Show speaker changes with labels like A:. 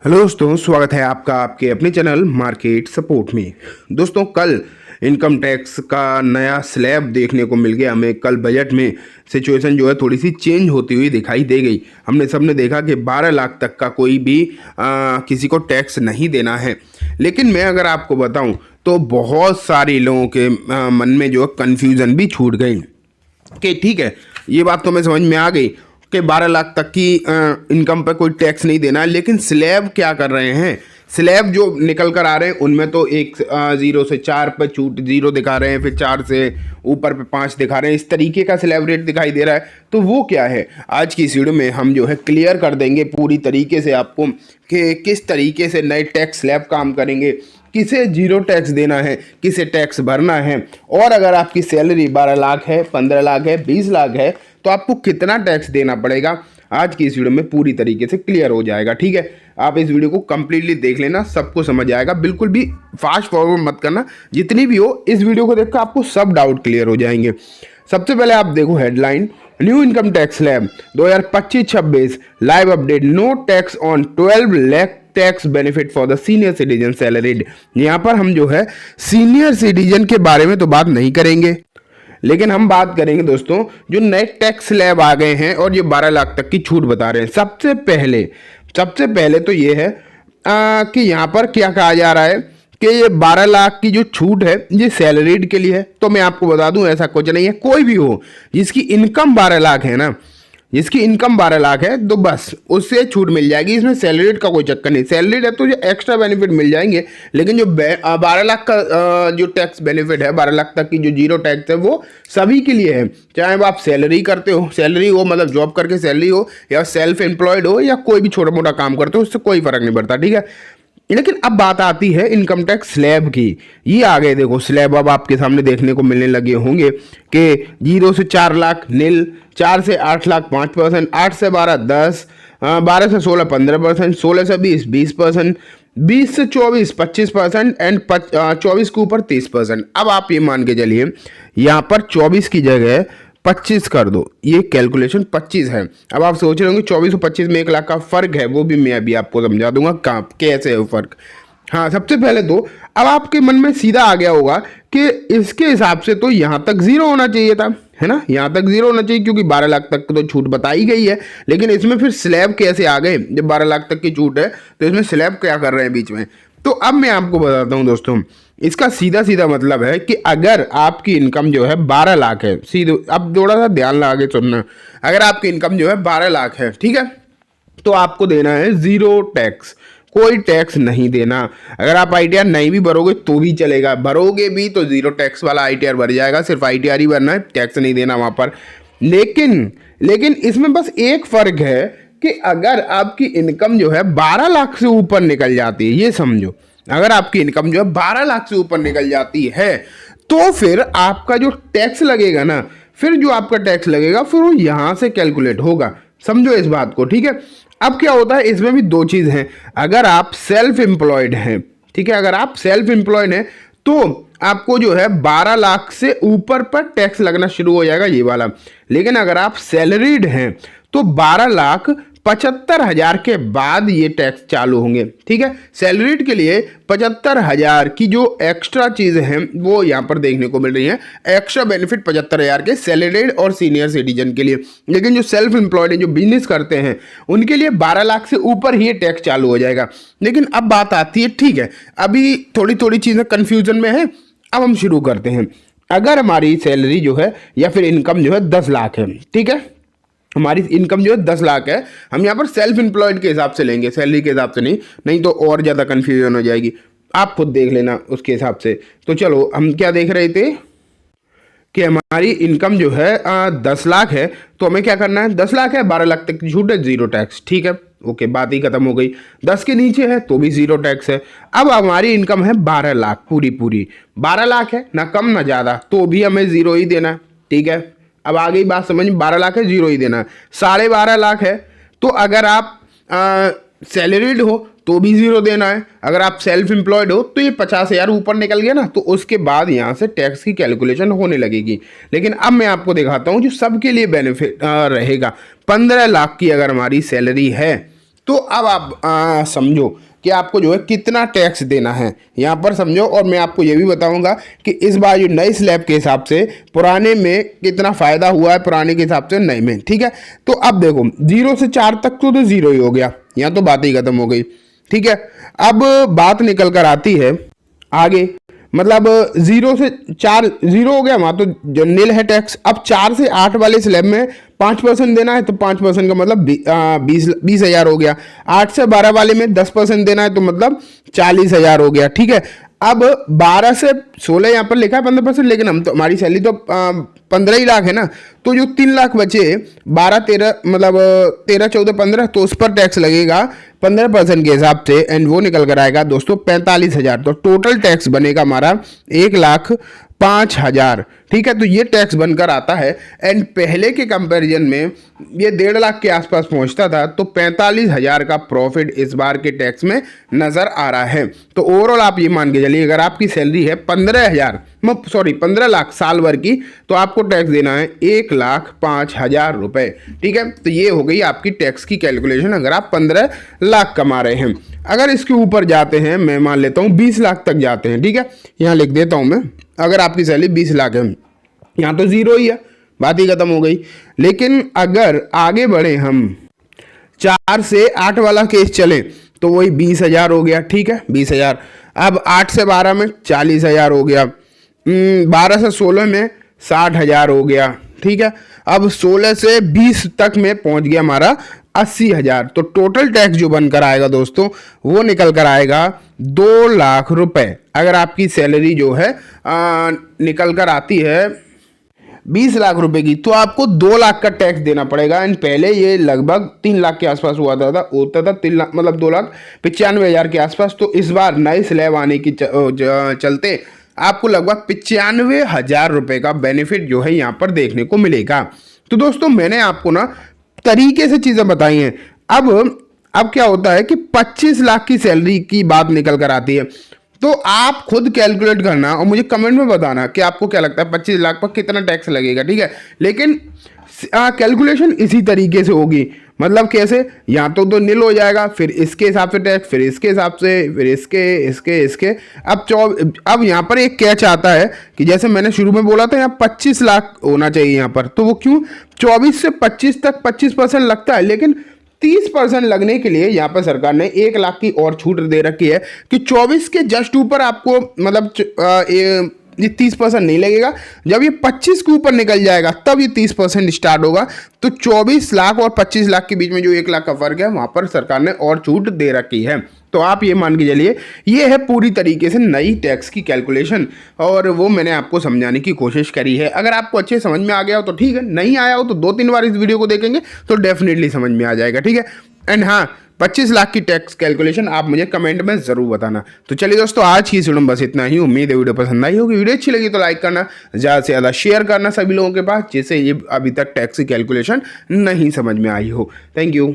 A: Hello दोस्तों, स्वागत है आपका आपके अपने चैनल मार्केट सपोर्ट में। दोस्तों, कल इनकम टैक्स का नया स्लैब देखने को मिल गया हमें। कल बजट में सिचुएशन जो है थोड़ी सी चेंज होती हुई दिखाई दे गई। हमने सबने देखा कि 12 लाख तक का कोई भी किसी को टैक्स नहीं देना है। लेकिन मैं अगर आपको बताऊं तो बहुत सारे लोगों के मन में जो कन्फ्यूज़न भी छूट गई कि ठीक है, ये बात तो मैं समझ में आ गई कि 12 लाख तक की इनकम पर कोई टैक्स नहीं देना है। लेकिन स्लैब क्या कर रहे हैं, स्लैब जो निकल कर आ रहे हैं उनमें तो 0 से 4 पर छूट 0 दिखा रहे हैं, फिर 4 से ऊपर पे 5 दिखा रहे हैं। इस तरीके का स्लैब रेट दिखाई दे रहा है। तो वो क्या है, आज की इस वीडियो में हम जो है क्लियर कर देंगे पूरी तरीके से आपको कि किस तरीके से नए टैक्स स्लैब काम करेंगे, किसे 0 टैक्स देना है, किसे टैक्स भरना है, और अगर आपकी सैलरी 12 लाख है, 15 लाख है, 20 लाख है तो आपको कितना टैक्स देना पड़ेगा। आज की इस वीडियो में पूरी तरीके से क्लियर हो जाएगा। ठीक है, आप इस वीडियो को कंप्लीटली देख लेना, सबको समझ आएगा। बिल्कुल भी फास्ट फॉरवर्ड मत करना, जितनी भी हो इस वीडियो को देखकर आपको सब डाउट क्लियर हो जाएंगे। सबसे पहले आप देखो headline, new income tax slab 2025-26 live update, no tax on 12 lakh tax benefit for the senior citizen salaried. यहाँ पर हम जो है सीनियर सिटीजन के बारे में तो बात नहीं करेंगे, लेकिन हम बात करेंगे दोस्तों जो नए टैक्स स्लैब आ गए हैं और ये 12 लाख तक की छूट बता रहे हैं। सबसे पहले तो ये है कि यहाँ पर क्या कहा जा रहा है कि ये 12 लाख की जो छूट है ये सैलरीड के लिए है। तो मैं आपको बता दूं ऐसा कुछ नहीं है, कोई भी हो जिसकी इनकम 12 लाख है ना, जिसकी इनकम 12 लाख है तो बस उससे छूट मिल जाएगी। इसमें सैलरीड का कोई चक्कर नहीं। सैलरीड है तो जो एक्स्ट्रा बेनिफिट मिल जाएंगे, लेकिन जो 12 लाख का जो टैक्स बेनिफिट है, 12 लाख तक की जो 0 टैक्स है वो सभी के लिए है। चाहे वो आप सैलरी करते हो, सैलरी हो मतलब जॉब करके सैलरी हो, या सेल्फ एम्प्लॉयड हो, या कोई भी छोटा मोटा काम करते हो, उससे कोई फर्क नहीं पड़ता। ठीक है, लेकिन अब बात आती है इनकम टैक्स स्लैब की। ये आ गए, देखो स्लैब अब आपके सामने देखने को मिलने लगे होंगे कि 0 से 4 लाख नील, 4 से 8 लाख 5%, 8 से 12 10, 12 से 16 15%, 16 से 20 20%, 20 से 24 25% एंड 24 के ऊपर 30%। अब आप ये मान के चलिए यहाँ पर 24 की जगह 25 कर दो, ये कैलकुलेशन 25 है। अब आप सोच रहे होंगे 24 और 25 में 1 लाख का फर्क है, वो भी मैं अभी आपको समझा दूंगा कैसे है वो फर्क। हाँ, सबसे पहले तो अब आपके मन में सीधा आ गया होगा कि इसके हिसाब से तो यहाँ तक 0 होना चाहिए था, है ना, यहाँ तक 0 होना चाहिए क्योंकि 12 लाख तक तो छूट बताई गई है। लेकिन इसमें फिर स्लैब कैसे आ गए, जब 12 लाख तक की छूट है तो इसमें स्लैब क्या कर रहे हैं बीच में। तो अब मैं आपको बताता हूँ दोस्तों, इसका सीधा सीधा मतलब है कि अगर आपकी इनकम जो है 12 लाख है, सीधे अब थोड़ा सा ध्यान लगा के सुनना, अगर आपकी इनकम जो है 12 लाख है, ठीक है, तो आपको देना है 0 टैक्स, कोई टैक्स नहीं देना। अगर आप ITR नहीं भी भरोगे तो भी चलेगा, भरोगे भी तो 0 टैक्स वाला ITR भर जाएगा, सिर्फ ITR ही भरना है, टैक्स नहीं देना वहाँ पर। लेकिन इसमें बस एक फर्क है कि अगर आपकी इनकम जो है 12 लाख से ऊपर निकल जाती है, ये समझो, अगर आपकी इनकम जो है 12 लाख से ऊपर निकल जाती है तो फिर आपका जो टैक्स लगेगा ना, फिर जो आपका टैक्स लगेगा फिर वो यहां से कैलकुलेट होगा। समझो इस बात को, ठीक है। अब क्या होता है, इसमें भी 2 चीज़ हैं। अगर आप सेल्फ एम्प्लॉयड हैं, ठीक है, अगर आप सेल्फ एम्प्लॉयड हैं तो आपको जो है 12 लाख से ऊपर पर टैक्स लगना शुरू हो जाएगा, ये वाला। लेकिन अगर आप सैलरीड हैं तो 12,75,000 के बाद ये टैक्स चालू होंगे। ठीक है, सैलरीड के लिए 75,000 की जो एक्स्ट्रा चीज़ें हैं वो यहाँ पर देखने को मिल रही हैं, एक्स्ट्रा बेनिफिट 75,000 के सैलरीड और सीनियर सिटीजन के लिए। लेकिन जो सेल्फ एम्प्लॉयड हैं, जो बिजनेस करते हैं, उनके लिए 12 लाख से ऊपर ही टैक्स चालू हो जाएगा। लेकिन अब बात आती है, ठीक है, अभी थोड़ी थोड़ी चीज़ें कन्फ्यूजन में है, अब हम शुरू करते हैं। अगर हमारी सैलरी जो है या फिर इनकम जो है 10 लाख है, ठीक है, हमारी इनकम जो है 10 लाख है, हम यहाँ पर सेल्फ एम्प्लॉयड के हिसाब से लेंगे, सैलरी के हिसाब से नहीं तो और ज़्यादा कन्फ्यूजन हो जाएगी। आप खुद देख लेना उसके हिसाब से। तो चलो, हम क्या देख रहे थे कि हमारी इनकम जो है 10 लाख है, तो हमें क्या करना है, 10 लाख है, 12 लाख तक की छूट है, 0 टैक्स। ठीक है, ओके, बात ही खत्म हो गई। 10 के नीचे है तो भी 0 टैक्स है। अब हमारी इनकम है 12 लाख, पूरी 12 लाख है, ना कम ना ज़्यादा, तो भी हमें 0 ही देना है। ठीक है, अब आ गई बात समझ, 12 लाख है 0 ही देना है। 12.5 लाख है तो अगर आप सैलरीड हो तो भी 0 देना है। अगर आप सेल्फ एम्प्लॉयड हो तो ये 50,000 ऊपर निकल गया ना, तो उसके बाद यहाँ से टैक्स की कैलकुलेशन होने लगेगी। लेकिन अब मैं आपको दिखाता हूँ जो सबके लिए बेनिफिट रहेगा। 15 लाख की अगर हमारी सैलरी है तो अब आप समझो कि आपको जो है कितना टैक्स देना है यहाँ पर समझो। और मैं आपको ये भी बताऊंगा कि इस बार जो नई स्लैब के हिसाब से पुराने में कितना फ़ायदा हुआ है, पुराने के हिसाब से नए में। ठीक है, तो अब देखो 0 से 4 तक तो 0 ही हो गया, यहाँ तो बात ही खत्म हो गई। ठीक है, अब बात निकल कर आती है आगे, मतलब 0 से 4 0 हो गया, वहाँ तो जो नील है टैक्स। अब 4 से 8 वाले स्लैब में 5% देना है, तो 5% का मतलब 20,000 हो गया। 8 से 12 वाले में 10% देना है, तो मतलब 40,000 हो गया। ठीक है, अब 12 से 16 यहाँ पर लिखा है 15%, लेकिन हम तो हमारी सैलरी तो 15 ही लाख है ना, तो जो 3 लाख बचे 12 13 मतलब 13 14 15, तो उस पर टैक्स लगेगा 15% के हिसाब से, एंड वो निकल कर आएगा दोस्तों 45,000। तो टोटल टैक्स बनेगा हमारा 1,05,000। ठीक है, तो ये टैक्स बनकर आता है। एंड पहले के कंपैरिजन में ये 1.5 लाख के आसपास पहुंचता था, तो 45,000 का प्रॉफिट इस बार के टैक्स में नजर आ रहा है। तो ओवरऑल आप ये मान के चलिए, अगर आपकी सैलरी है 15 लाख साल भर की, तो आपको टैक्स देना है 1,05,000 रुपए। ठीक है, तो ये हो गई आपकी टैक्स की कैलकुलेशन अगर आप 15 लाख कमा रहे हैं। अगर इसके ऊपर जाते हैं, मैं मान लेता हूँ 20 लाख तक जाते हैं। ठीक है, यहाँ लिख देता हूँ मैं, अगर आपकी सैलरी 20 लाख है, यहाँ तो 0 ही है, बात ही खत्म हो गई। लेकिन अगर आगे बढ़े हम 4 से 8 वाला केस चले, तो वही 20,000 हो गया। ठीक है, 20,000। अब 8 से 12 में 40,000 हो गया। 12 से 16 में 60,000 हो गया। ठीक है, अब 16 से 20 तक में पहुंच गया हमारा 80,000। तो टोटल टैक्स जो बनकर आएगा दोस्तों, वो निकल कर आएगा 2 लाख रुपए। अगर आपकी सैलरी जो है निकल कर आती है 20 लाख रुपए की, तो आपको 2 लाख का टैक्स देना पड़ेगा। एंड पहले ये लगभग 3 लाख के आसपास होता था 3 लाख मतलब 2,95,000 के आसपास। तो इस बार नए स्लैब आने की चलते आपको लगभग 95,000 रुपए का बेनिफिट जो है यहाँ पर देखने को मिलेगा। तो दोस्तों मैंने आपको ना तरीके से चीज़ें बताई हैं। अब क्या होता है कि 25 लाख की सैलरी की बात निकल कर आती है, तो आप खुद कैलकुलेट करना और मुझे कमेंट में बताना कि आपको क्या लगता है 25 लाख पर कितना टैक्स लगेगा। ठीक है, लेकिन कैलकुलेशन इसी तरीके से होगी। मतलब कैसे, यहाँ तो नील हो जाएगा, फिर इसके हिसाब से टैक्स, फिर इसके हिसाब से, फिर इसके। अब यहाँ पर एक कैच आता है कि जैसे मैंने शुरू में बोला था यहाँ 25 लाख होना चाहिए यहाँ पर, तो वो क्यों 24 से 25 तक 25% लगता है, लेकिन 30% लगने के लिए यहाँ पर सरकार ने 1 लाख की और छूट दे रखी है कि 24 के जस्ट ऊपर आपको मतलब ये 30% नहीं लगेगा। जब ये 25 के ऊपर निकल जाएगा तब ये 30% स्टार्ट होगा। तो 24 लाख और 25 लाख के बीच में जो 1 लाख का फर्क है, वहां पर सरकार ने और छूट दे रखी है। तो आप ये मान के चलिए, ये है पूरी तरीके से नई टैक्स की कैलकुलेशन, और वो मैंने आपको समझाने की कोशिश करी है। अगर आपको अच्छे समझ में आ गया हो तो ठीक है, नहीं आया हो तो 2-3 बार इस वीडियो को देखेंगे तो डेफिनेटली समझ में आ जाएगा। ठीक है, एंड हाँ, 25 लाख की टैक्स कैलकुलेशन आप मुझे कमेंट में जरूर बताना। तो चलिए दोस्तों, आज की इस वीडियो में बस इतना ही। उम्मीद है वीडियो पसंद आई होगी। वीडियो अच्छी लगी तो लाइक करना, ज़्यादा से ज़्यादा शेयर करना सभी लोगों के पास जिसे ये अभी तक टैक्स की कैलकुलेशन नहीं समझ में आई हो। Thank you.